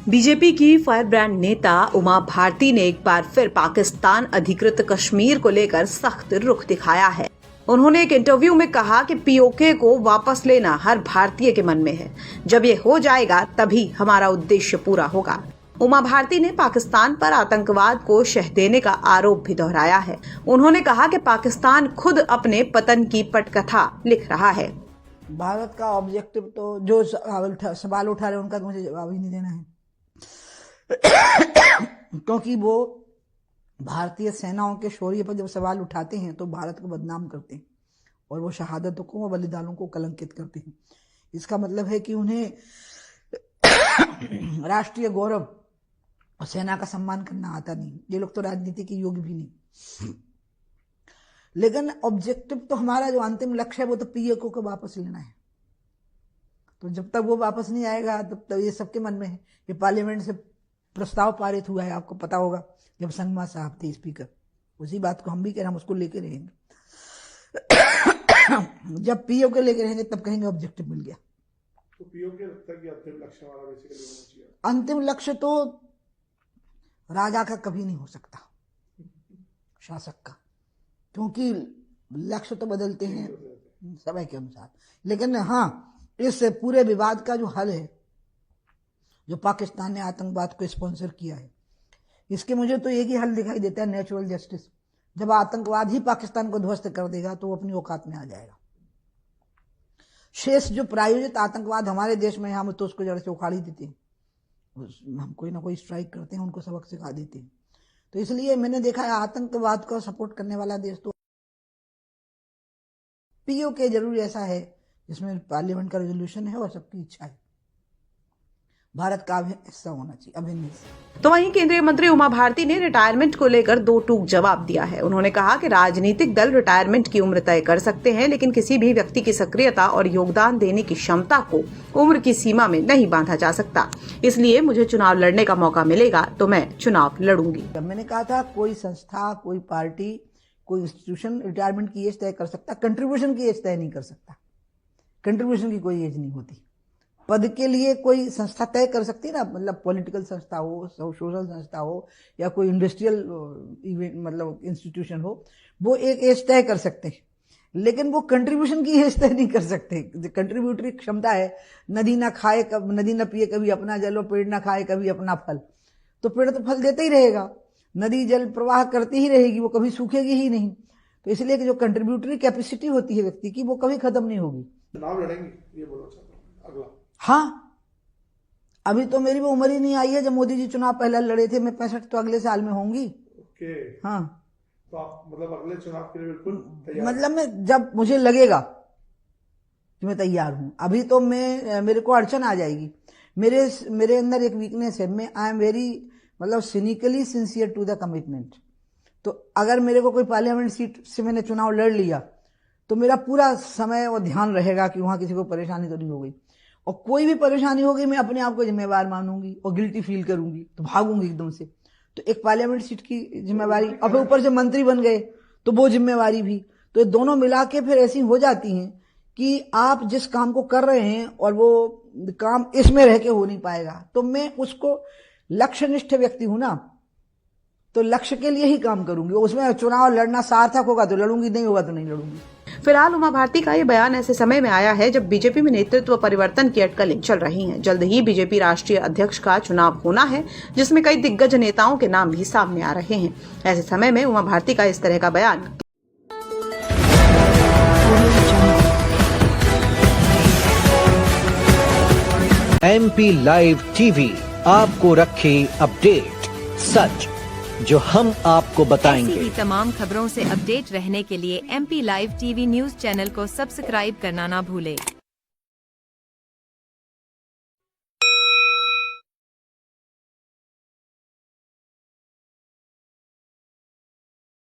BJP की fire brand नेता उमा भारती ने एक बार फिर पाकिस्तान अधिकृत कश्मीर को लेकर सख्त रुख दिखाया है। उन्होंने एक इंटरव्यू में कहा कि पीओके को वापस लेना हर भारतीय के मन में है। जब ये हो जाएगा तभी हमारा उद्देश्य पूरा होगा। उमा भारती ने पाकिस्तान पर आतंकवाद को शह देने का आरोप भी दोहराया है। उन्होंने कहा कि पाकिस्तान खुद अपने पतन की पटकथा लिख रहा है। भारत का ऑब्जेक्टिव तो जो सवाल उठा रहे उनका तो मुझे जवाब ही नहीं देना है क्योंकि वो भारतीय सेनाओं के शौर्य पर जब सवाल उठाते हैं तो भारत को बदनाम करते हैं और वो शहादतों को व बलिदानों को कलंकित करते हैं। इसका मतलब है कि उन्हें राष्ट्रीय गौरव और सेना का सम्मान करना आता नहीं। ये लोग तो राजनीति के योग्य भी नहीं। लेकिन ऑब्जेक्टिव तो हमारा जो अंतिम लक्ष्य है वो तो पीओके को वापस लेना है। तो जब तक वो वापस नहीं आएगा तब तक ये सबके मन में है। ये पार्लियामेंट से प्रस्ताव पारित हुआ है, आपको पता होगा, जब संगमा साहब थे स्पीकर। उसी बात को हम भी कह रहे हैं, हम उसको लेके रहेंगे। जब पीओके लेके रहेंगे तब कहेंगे ऑब्जेक्टिव मिल गया। तो पीओके लगता है कि अंतिम लक्ष्य हमारा बेसिकली होना चाहिए। अंतिम लक्ष्य तो राजा का कभी नहीं हो सकता, शासक का, क्योंकि लक्ष्य तो बदलते हैं समय के अनुसार। लेकिन हाँ, इस पूरे विवाद का जो हल है, जो पाकिस्तान ने आतंकवाद को स्पॉन्सर किया है, इसके मुझे तो एक ही हल दिखाई देता है, नेचुरल जस्टिस। जब आतंकवाद ही पाकिस्तान को ध्वस्त कर देगा तो वो अपनी औकात में आ जाएगा। शेष जो प्रायोजित आतंकवाद हमारे देश में, हम तो उसको जड़ से उखाड़ ही देते हैं। हम कोई ना कोई स्ट्राइक करते हैं, उनको सबक सिखा देते हैं। तो इसलिए मैंने देखा है आतंकवाद को सपोर्ट करने वाला देश तो पीओके जरूर ऐसा है जिसमें पार्लियामेंट का रेजोल्यूशन है और सबकी इच्छा है। भारत का हिस्सा होना चाहिए, अभिन्न हिस्सा। तो वहीं केंद्रीय मंत्री उमा भारती ने रिटायरमेंट को लेकर दो टूक जवाब दिया है। उन्होंने कहा कि राजनीतिक दल रिटायरमेंट की उम्र तय कर सकते हैं, लेकिन किसी भी व्यक्ति की सक्रियता और योगदान देने की क्षमता को उम्र की सीमा में नहीं बांधा जा सकता। इसलिए मुझे चुनाव लड़ने का मौका मिलेगा तो मैं चुनाव लड़ूंगी। मैंने कहा था कोई संस्था, कोई पार्टी, कोई इंस्टीट्यूशन रिटायरमेंट की एज तय कर सकता, कंट्रीब्यूशन की एज तय नहीं कर सकता। कंट्रीब्यूशन की कोई एज नहीं होती। पद के लिए कोई संस्था तय कर सकती है ना, मतलब पॉलिटिकल संस्था हो, सोशल संस्था हो, या कोई इंडस्ट्रियल इवेंट मतलब इंस्टीट्यूशन हो, वो एक एज तय कर सकते हैं। लेकिन वो कंट्रीब्यूशन की एज तय नहीं कर सकते। कंट्रीब्यूटरी क्षमता है, नदी ना पिए कभी अपना जल, और पेड़ ना खाए कभी अपना फल। तो पेड़ तो फल देते ही रहेगा, नदी जल प्रवाह करती ही रहेगी, वो कभी सूखेगी ही नहीं। तो इसलिए कि जो कंट्रीब्यूटरी कैपेसिटी होती है व्यक्ति की, वो कभी खत्म नहीं होगी। चुनाव लड़ेंगे, ये बोलना चाहता हूं। अगला, हाँ, अभी तो मेरी वो उम्र ही नहीं आई है। जब मोदी जी चुनाव पहले लड़े थे, मैं 65 तो अगले साल में होंगी। ओके, हाँ, तो आप मतलब अगले चुनाव के लिए बिल्कुल तैयार? मतलब मैं जब मुझे लगेगा कि मैं तैयार हूं। अभी तो मेरे को अड़चन आ जाएगी। मेरे अंदर एक वीकनेस है, मैं आई एम वेरी मतलब cynically sincere to the commitment. तो अगर मेरे को कोई पार्लियामेंट सीट से मैंने चुनाव लड़ लिया तो मेरा पूरा समय और ध्यान रहेगा कि वहां किसी को परेशानी तो नहीं हो गई, और कोई भी परेशानी होगी मैं अपने आप को जिम्मेवार मानूंगी और गिल्टी फील करूंगी, तो भागूंगी एकदम से। तो एक पार्लियामेंट सीट की जिम्मेवारी, और फिर ऊपर से मंत्री बन गए तो वो जिम्मेवारी भी, तो ये दोनों मिला के फिर ऐसी हो जाती हैं कि आप जिस काम को कर रहे हैं और वो काम इसमें रह के हो नहीं पाएगा। तो मैं उसको लक्ष्यनिष्ठ व्यक्ति हूं ना, तो लक्ष्य के लिए ही काम करूंगी। उसमें चुनाव लड़ना सार्थक होगा तो लड़ूंगी, नहीं होगा तो नहीं लड़ूंगी। फिलहाल उमा भारती का ये बयान ऐसे समय में आया है जब बीजेपी में नेतृत्व परिवर्तन की अटकलें चल रही हैं। जल्द ही बीजेपी राष्ट्रीय अध्यक्ष का चुनाव होना है, जिसमें कई दिग्गज नेताओं के नाम भी सामने आ रहे हैं। ऐसे समय में उमा भारती का इस तरह का बयान MP लाइव टीवी आपको रखे अपडेट, सच जो हम आपको बताएंगे। ऐसी ही तमाम खबरों से अपडेट रहने के लिए MP live TV news channel को सब्सक्राइब करना ना भूले।